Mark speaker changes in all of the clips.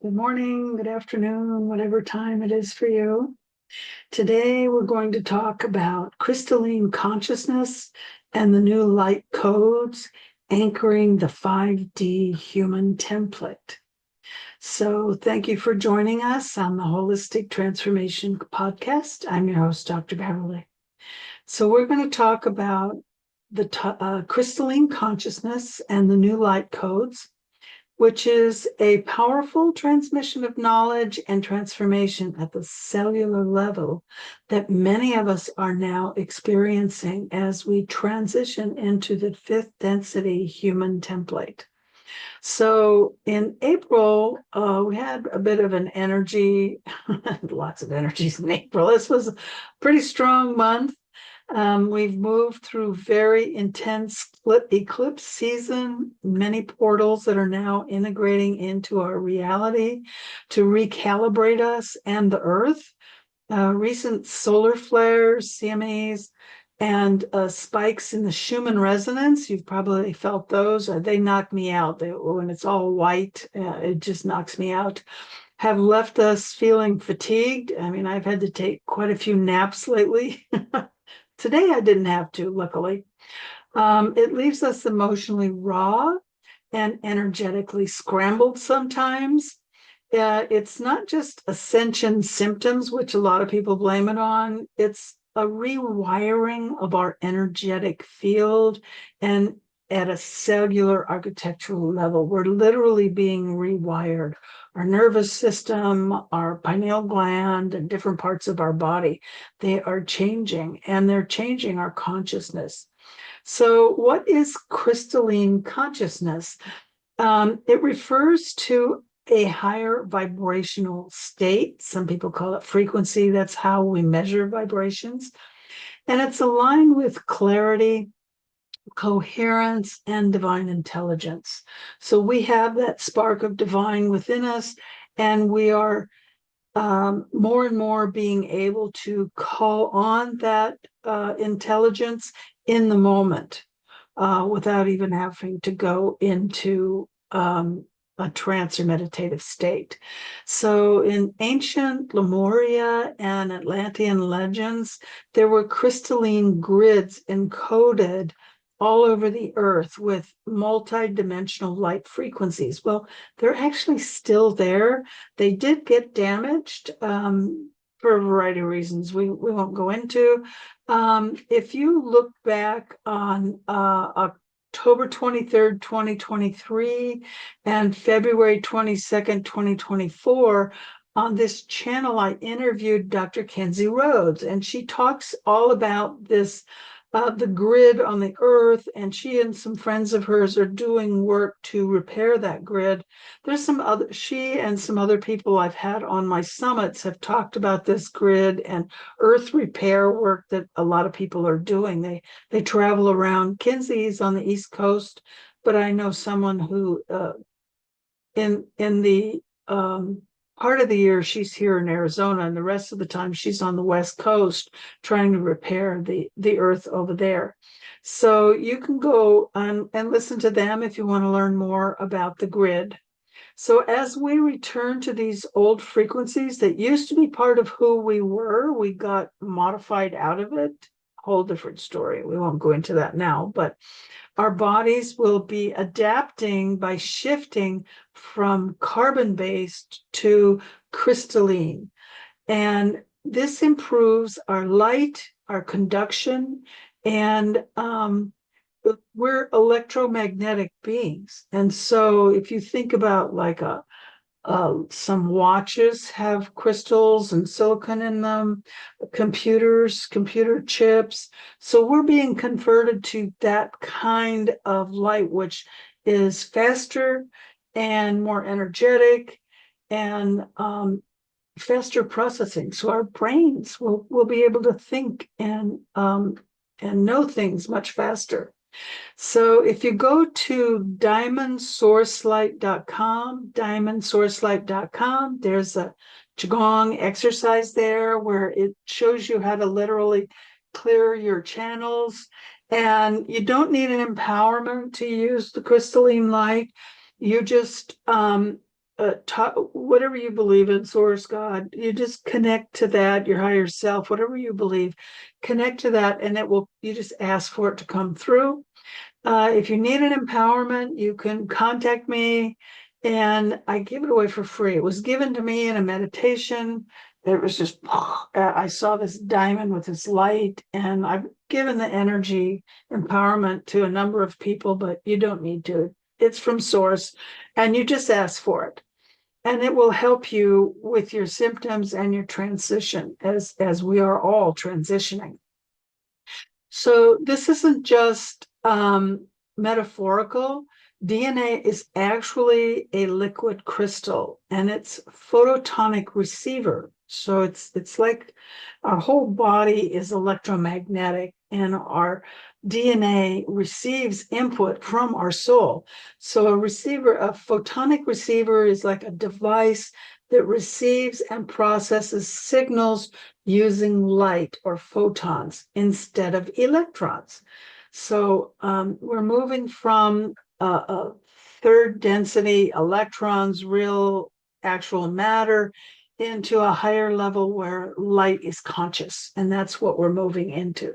Speaker 1: Good morning, good afternoon, whatever time it is for you. Today, we're going to talk about crystalline consciousness and the new light codes anchoring the 5D human template. So, thank you for joining us on the Holistic Transformation Podcast. I'm your host, Dr. Beverly. So, we're going to talk about the crystalline consciousness and the new light codes, which is a powerful transmission of knowledge and transformation at the cellular level that many of us are now experiencing as we transition into the fifth density human template. So in April, we had a bit of an energy, lots of energies in April. This was a pretty strong month. We've moved through very intense eclipse season, many portals that are now integrating into our reality to recalibrate us and the Earth. Recent solar flares, CMEs, and spikes in the Schumann resonance. You've probably felt those. They knock me out. When it's all white, it just knocks me out. Have left us feeling fatigued. I mean, I've had to take quite a few naps lately. Today I didn't have to, luckily. It leaves us emotionally raw and energetically scrambled sometimes. It's not just ascension symptoms, which a lot of people blame it on. It's a rewiring of our energetic field and at a cellular architectural level. We're literally being rewired. Our nervous system, our pineal gland, and different parts of our body, they are changing, and they're changing our consciousness. So what is crystalline consciousness? It refers to a higher vibrational state. Some people call it frequency. That's how we measure vibrations. And it's aligned with clarity, coherence, and divine intelligence. So we have that spark of divine within us, and we are more and more being able to call on that intelligence in the moment without even having to go into a trance or meditative state. So in ancient Lemuria and Atlantean legends, there were crystalline grids encoded all over the earth with multi-dimensional light frequencies. Well, they're actually still there. They did get damaged for a variety of reasons we won't go into. If you look back on October 23rd, 2023, and February 22nd, 2024, on this channel, I interviewed Dr. Kenzie Rhodes, and she talks all about this, the grid on the earth, and she and some friends of hers are doing work to repair that grid. There's she and some other people I've had on my summits have talked about this grid and earth repair work that a lot of people are doing. They travel around. Kenzie's on the East Coast, but I know someone who in the part of the year she's here in Arizona, and the rest of the time she's on the West Coast trying to repair the earth over there. So you can go and listen to them if you want to learn more about the grid. So as we return to these old frequencies that used to be part of who we were, we got modified out of it. Whole different story. We won't go into that now, but our bodies will be adapting by shifting from carbon-based to crystalline. And this improves our light, our conduction, and we're electromagnetic beings. And so if you think about like some watches have crystals and silicon in them, computer chips. So we're being converted to that kind of light, which is faster and more energetic and faster processing. So our brains will be able to think and know things much faster. So if you go to diamondsourcelight.com, there's a Qigong exercise there where it shows you how to literally clear your channels. And you don't need an empowerment to use the crystalline light. You just whatever you believe in, source, God, you just connect to that, your higher self, whatever you believe, connect to that, and you just ask for it to come through. If you need an empowerment, you can contact me, and I give it away for free. It was given to me in a meditation. It was just, I saw this diamond with this light, and I've given the energy empowerment to a number of people, but you don't need to. It's from source, and you just ask for it. And it will help you with your symptoms and your transition as we are all transitioning. So this isn't just metaphorical. DNA is actually a liquid crystal, and it's photonic receiver. So it's like our whole body is electromagnetic, and our DNA receives input from our soul. So a photonic receiver is like a device that receives and processes signals using light or photons instead of electrons. So we're moving from a third density electrons, real actual matter, into a higher level where light is conscious. And that's what we're moving into.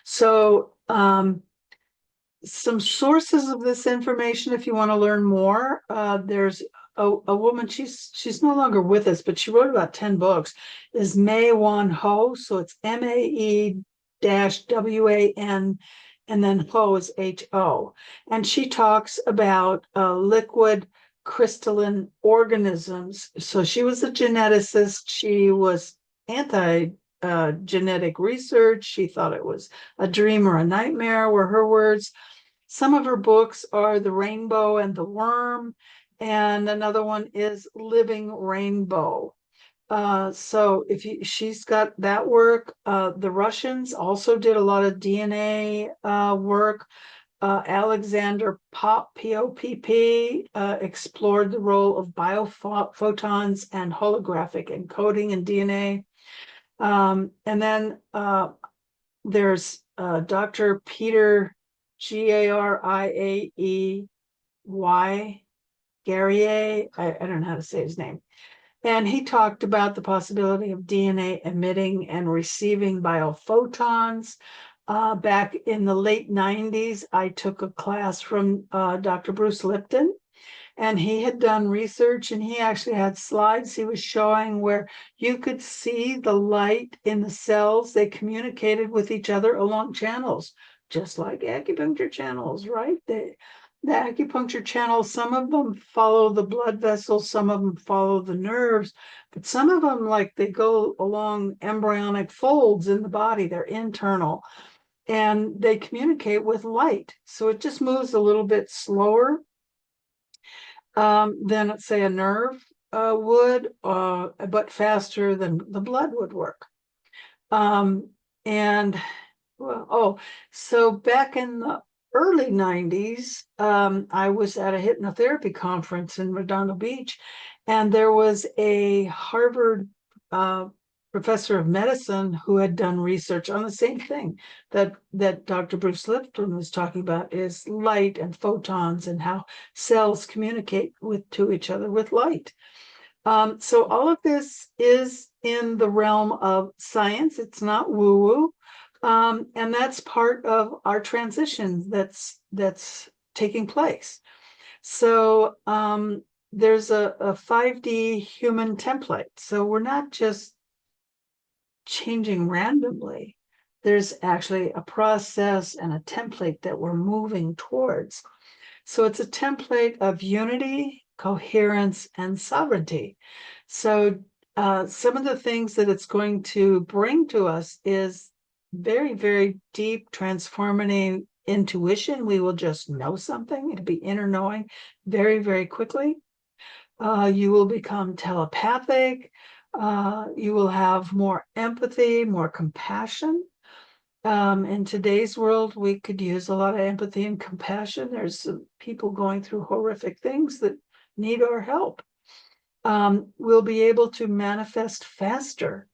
Speaker 1: So some sources of this information, if you want to learn more, there's a woman, she's no longer with us, but she wrote about 10 books, is Mae Wan Ho. So it's MAE-WAN, and then Ho is HO. And she talks about liquid crystalline organisms. So she was a geneticist. She was anti-genetic research. She thought it was a dream or a nightmare, were her words. Some of her books are The Rainbow and the Worm, and another one is Living Rainbow. So she's got that work. The Russians also did a lot of DNA work. Alexander Popp, P-O-P-P, explored the role of biophotons and holographic encoding in DNA. And then there's Dr. Peter Graiey, Guerrier, I don't know how to say his name. And he talked about the possibility of DNA emitting and receiving biophotons. Back in the late 90s, I took a class from Dr. Bruce Lipton, and he had done research, and he actually had slides he was showing where you could see the light in the cells. They communicated with each other along channels, just like acupuncture channels, right? The acupuncture channels, some of them follow the blood vessels, some of them follow the nerves, but some of them, like, they go along embryonic folds in the body. They're internal, and they communicate with light. So it just moves a little bit slower than, let's say, a nerve would, but faster than the blood would work. So back in the early 90s, I was at a hypnotherapy conference in Redondo Beach, and there was a Harvard professor of medicine who had done research on the same thing that Dr. Bruce Lipton was talking about, is light and photons and how cells communicate to each other with light. So all of this is in the realm of science. It's not woo-woo. And that's part of our transition that's taking place. So there's a 5D human template. So we're not just changing randomly. There's actually a process and a template that we're moving towards. So it's a template of unity, coherence, and sovereignty. So some of the things that it's going to bring to us is very, very deep, transformative intuition. We will just know something. It'll be inner knowing very, very quickly. You will become telepathic. You will have more empathy, more compassion. In today's world, we could use a lot of empathy and compassion. There's some people going through horrific things that need our help. We'll be able to manifest faster.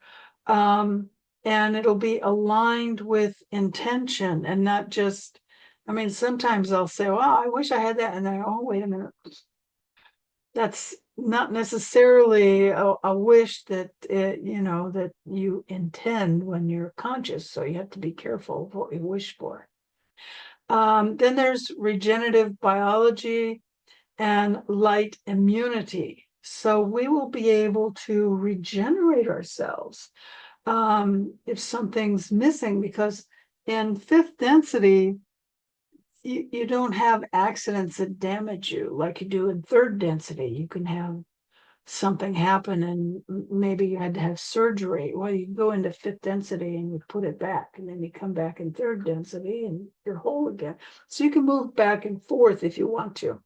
Speaker 1: And it'll be aligned with intention and not just, I mean, sometimes I'll say, well, I wish I had that. And then, oh, wait a minute. That's not necessarily a wish that that you intend when you're conscious. So you have to be careful of what you wish for. Then there's regenerative biology and light immunity. So we will be able to regenerate ourselves if something's missing, because in fifth density, you don't have accidents that damage you like you do in third density. You can have something happen and maybe you had to have surgery. Well, you go into fifth density and you put it back, and then you come back in third density and you're whole again. So you can move back and forth if you want to.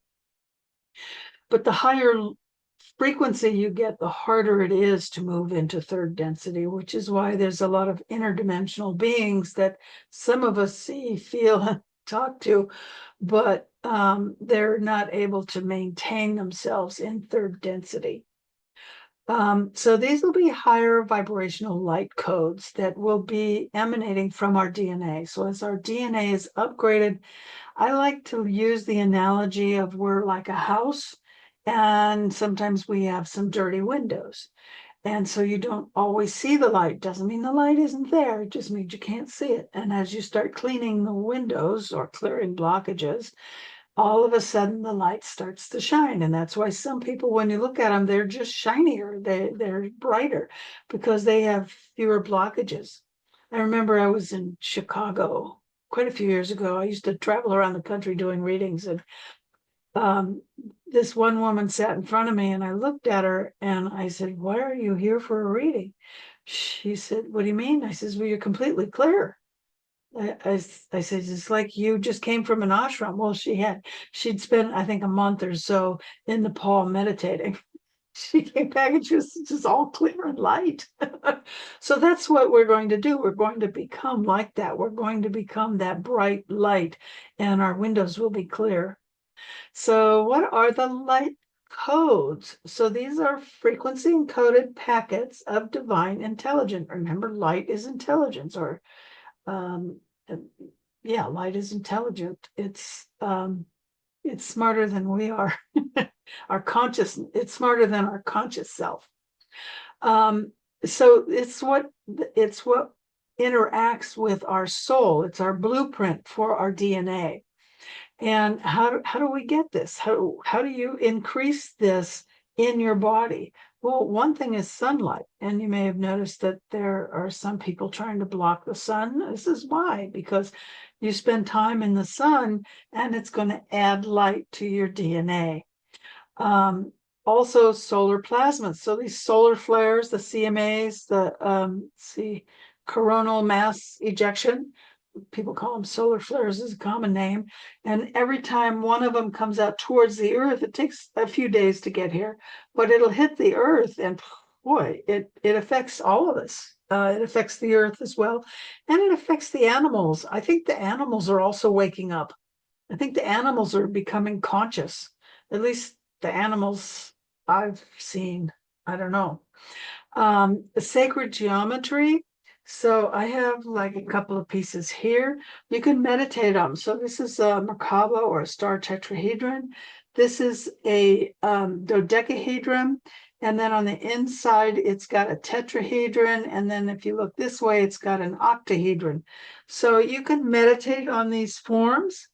Speaker 1: But the higher frequency you get, the harder it is to move into third density, which is why there's a lot of interdimensional beings that some of us see, feel, and talk to, but they're not able to maintain themselves in third density. So these will be higher vibrational light codes that will be emanating from our DNA. So as our DNA is upgraded, I like to use the analogy of we're like a house, and sometimes we have some dirty windows. And so you don't always see the light. Doesn't mean the light isn't there. It just means you can't see it. And as you start cleaning the windows or clearing blockages, all of a sudden the light starts to shine. And that's why some people, when you look at them, they're just shinier. They're brighter because they have fewer blockages. I remember I was in Chicago quite a few years ago. I used to travel around the country doing readings, and this one woman sat in front of me, and I looked at her and I said, "Why are you here for a reading?" She said, "What do you mean?" I says, "Well, you're completely clear." I said, "It's like you just came from an ashram." Well, she'd spent, I think, a month or so in Nepal meditating. She came back and she was just all clear and light. So that's what we're going to do. We're going to become like that. We're going to become that bright light, and our windows will be clear. So what are the light codes? So these are frequency encoded packets of divine intelligence. Remember, light is intelligence, or um, yeah, light is intelligent. It's smarter than we are. Our conscious, it's smarter than our conscious self. So it's what interacts with our soul. It's our blueprint for our DNA. And how do we get this? How do you increase this in your body? Well, one thing is sunlight. And you may have noticed that there are some people trying to block the sun. This is why, because you spend time in the sun and it's going to add light to your DNA. Also solar plasmas. So these solar flares, the CMAs, the coronal mass ejection, people call them solar flares, is a common name. And every time one of them comes out towards the earth, it takes a few days to get here, but it'll hit the earth, and boy, it affects all of us. It affects the earth as well, and it affects the animals. I think the animals are also waking up. I think the animals are becoming conscious, at least the animals I've seen. I don't know. The sacred geometry. So I have like a couple of pieces here. You can meditate on. So this is a Merkaba, or a star tetrahedron. This is a dodecahedron. And then on the inside, it's got a tetrahedron. And then if you look this way, it's got an octahedron. So you can meditate on these forms,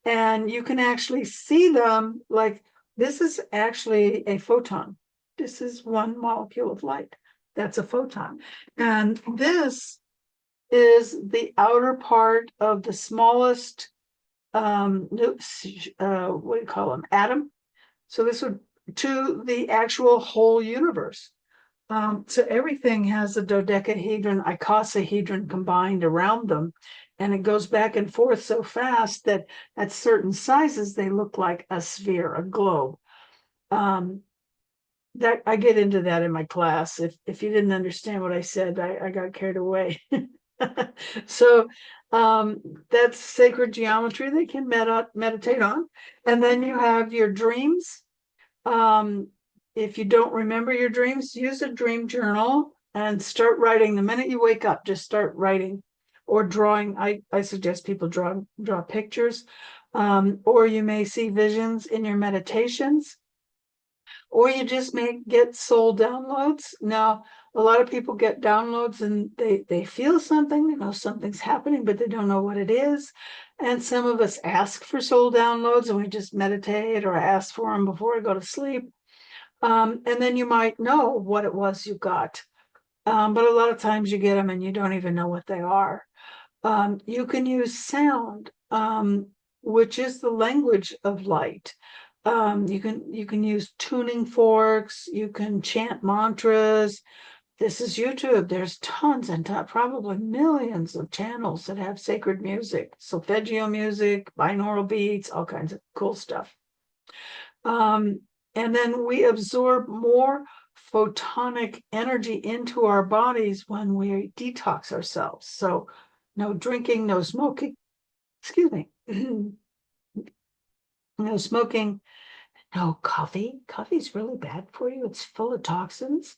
Speaker 1: and you can actually see them. Like, this is actually a photon. This is one molecule of light. That's a photon. And this is the outer part of the smallest, what do you call them, atom. So this would, to the actual whole universe. So everything has a dodecahedron, icosahedron combined around them. And it goes back and forth so fast that at certain sizes, they look like a sphere, a globe. That I get into that in my class. If you didn't understand what I said, I got carried away. So that's sacred geometry they can meditate on. And then you have your dreams. If you don't remember your dreams, use a dream journal and start writing. The minute you wake up, just start writing or drawing. I suggest people draw pictures, or you may see visions in your meditations. or you just may get soul downloads. Now, a lot of people get downloads and they feel something, they know something's happening, but they don't know what it is. And some of us ask for soul downloads and we just meditate or ask for them before we go to sleep. And then you might know what it was you got. But a lot of times you get them and you don't even know what they are. You can use sound, which is the language of light. You can use tuning forks. You can chant mantras. This is YouTube. There's tons and probably millions of channels that have sacred music, solfeggio music, binaural beats, all kinds of cool stuff. And then we absorb more photonic energy into our bodies when we detox ourselves. So no drinking, no smoking, excuse me, no smoking, no coffee. Coffee's really bad for you. It's full of toxins.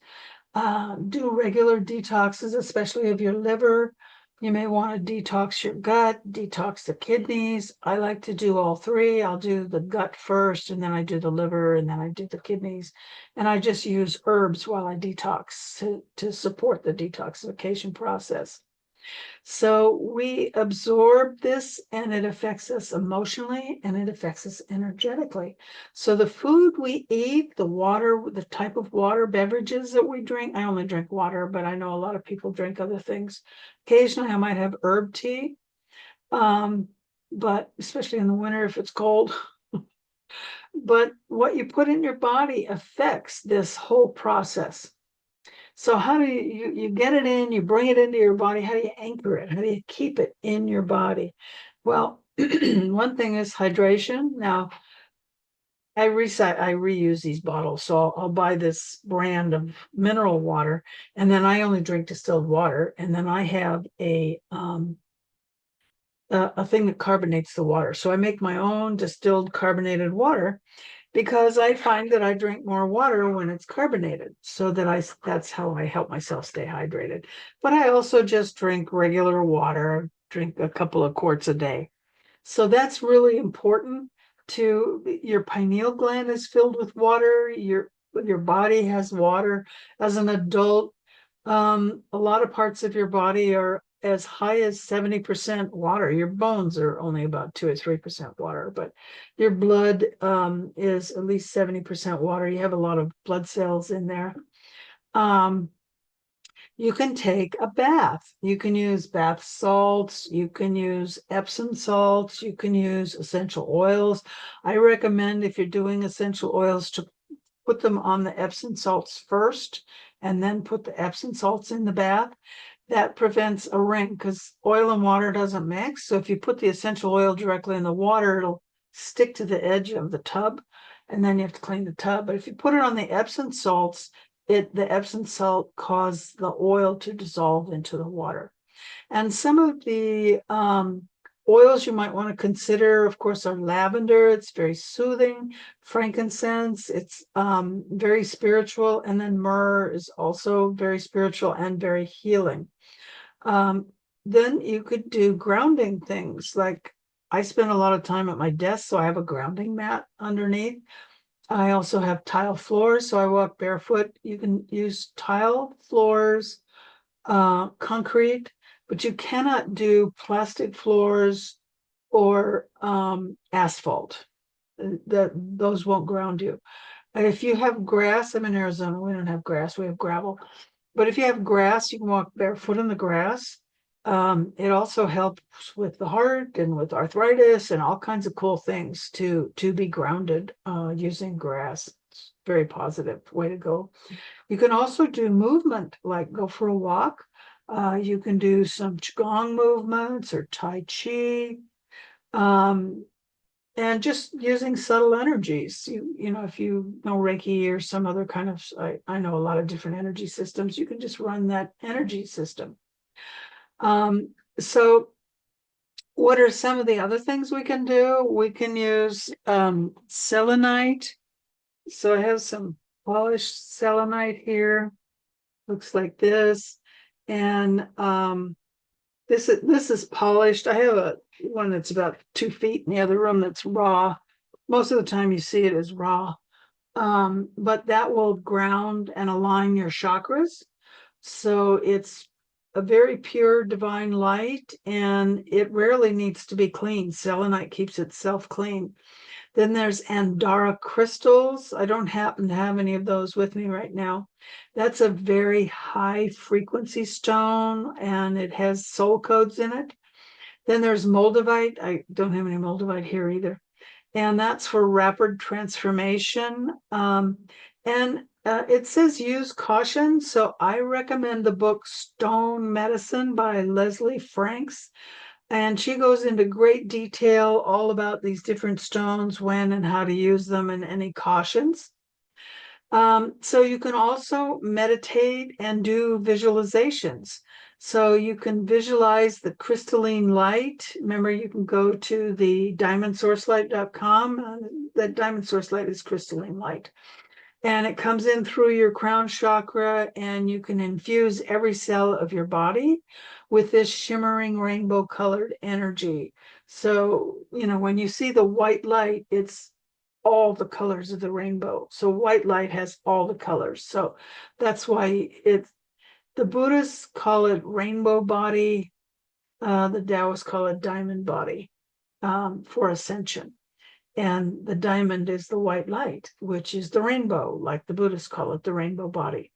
Speaker 1: Do regular detoxes, especially of your liver. You may want to detox your gut, detox the kidneys. I like to do all three. I'll do the gut first, and then I do the liver, and then I do the kidneys. And I just use herbs while I detox to support the detoxification process. So we absorb this and it affects us emotionally and it affects us energetically. So the food we eat, the water, the type of water, beverages that we drink, I only drink water, but I know a lot of people drink other things. Occasionally I might have herb tea, but especially in the winter if it's cold. But what you put in your body affects this whole process. So how do you get it in, you bring it into your body, how do you anchor it? How do you keep it in your body? Well, one thing is hydration. Now, I reuse these bottles. So I'll buy this brand of mineral water, and then I only drink distilled water. And then I have a thing that carbonates the water. So I make my own distilled carbonated water, because I find that I drink more water when it's carbonated, so that's how I help myself stay hydrated. But I also just drink regular water, drink a couple of quarts a day. So that's really important. Your pineal gland is filled with water, your body has water. As an adult, a lot of parts of your body are as high as 70% water. Your bones are only about 2 or 3% water, but your blood is at least 70% water. You have a lot of blood cells in there. You can take a bath. You can use bath salts. You can use Epsom salts. You can use essential oils. I recommend, if you're doing essential oils, to put them on the Epsom salts first and then put the Epsom salts in the bath. That prevents a ring, because oil and water doesn't mix. So if you put the essential oil directly in the water, it'll stick to the edge of the tub, and then you have to clean the tub. But if you put it on the Epsom salts, the Epsom salt causes the oil to dissolve into the water. And some of the oils you might want to consider, of course, are lavender. It's very soothing. Frankincense, it's very spiritual. And then myrrh is also very spiritual and very healing. Then you could do grounding things. Like, I spend a lot of time at my desk, so I have a grounding mat underneath. I also have tile floors, so I walk barefoot. You can use tile floors, concrete, but you cannot do plastic floors or asphalt. Those won't ground you. And if you have grass, I'm in Arizona, we don't have grass, we have gravel. But if you have grass, you can walk barefoot in the grass. It also helps with the heart and with arthritis and all kinds of cool things to be grounded using grass. It's a very positive way to go. You can also do movement, like go for a walk. You can do some Qigong movements or Tai Chi. And just using subtle energies. You know, if you know Reiki or some other kind of, I know a lot of different energy systems, you can just run that energy system. So what are some of the other things we can do? We can use selenite. So I have some polished selenite here. Looks like this. And this is polished. I have one that's about 2 feet in the other room that's raw. Most of the time you see it as raw. but that will ground and align your chakras. So it's a very pure divine light, and it rarely needs to be clean. Selenite keeps itself clean. Then there's Andara crystals. I don't happen to have any of those with me right now. That's a very high frequency stone, and it has soul codes in it. Then there's Moldavite. I don't have any Moldavite here either. And that's for rapid transformation. And it says use caution. So I recommend the book Stone Medicine by Leslie Franks. And she goes into great detail all about these different stones, when and how to use them, and any cautions. So you can also meditate and do visualizations. So you can visualize the crystalline light. Remember, you can go to the diamondsourcelight.com. That diamond source light is crystalline light. And it comes in through your crown chakra, and you can infuse every cell of your body with this shimmering rainbow colored energy. So, when you see the white light, it's all the colors of the rainbow. So white light has all the colors. So that's why the Buddhists call it rainbow body. The Taoists call it diamond body, for ascension. And the diamond is the white light, which is the rainbow, like the Buddhists call it, the rainbow body.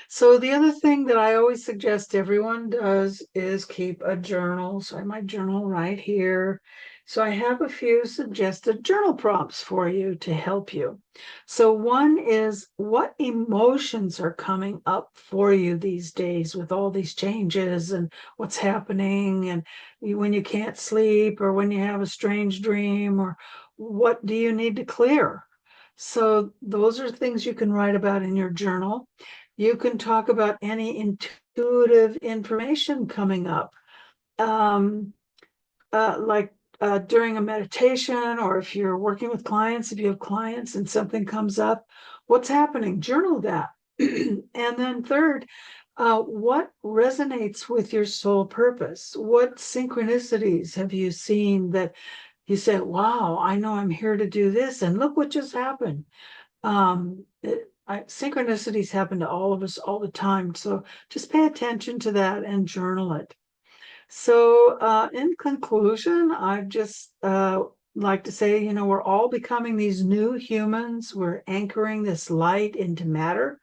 Speaker 1: So the other thing that I always suggest everyone does is keep a journal. So I have my journal right here. So I have a few suggested journal prompts for you to help you. So one is, what emotions are coming up for you these days with all these changes and what's happening, and when you can't sleep, or when you have a strange dream, or what do you need to clear? So those are things you can write about in your journal. You can talk about any intuitive information coming up, like during a meditation, or if you're working with clients, if you have clients and something comes up, what's happening? Journal that. And then third, what resonates with your soul purpose? What synchronicities have you seen that you said, wow, I know I'm here to do this, and look what just happened? Synchronicities happen to all of us all the time. So just pay attention to that and journal it. So in conclusion, I just like to say, we're all becoming these new humans. We're anchoring this light into matter,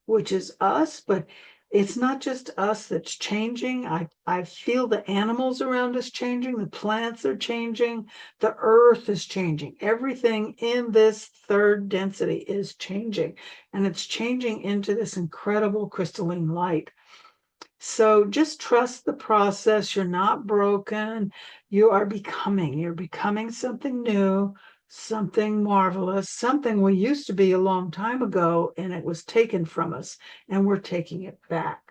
Speaker 1: which is us, but it's not just us that's changing. I feel the animals around us changing, the plants are changing, the earth is changing. Everything in this third density is changing, and it's changing into this incredible crystalline light. So just trust the process. You're not broken. You're becoming something new, something marvelous, something we used to be a long time ago, and it was taken from us, and we're taking it back.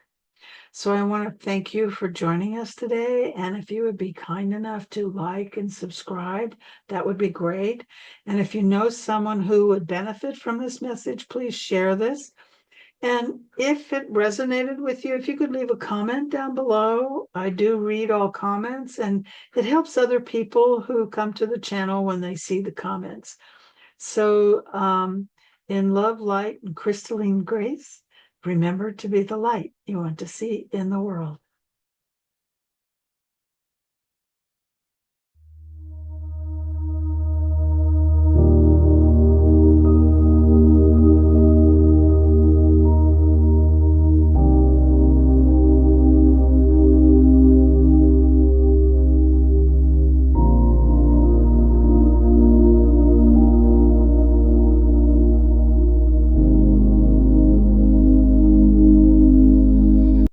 Speaker 1: So I want to thank you for joining us today. And if you would be kind enough to like and subscribe, that would be great. And if you know someone who would benefit from this message, please share this. And if it resonated with you, if you could leave a comment down below. I do read all comments, and it helps other people who come to the channel when they see the comments. So in love, light, and crystalline grace, remember to be the light you want to see in the world.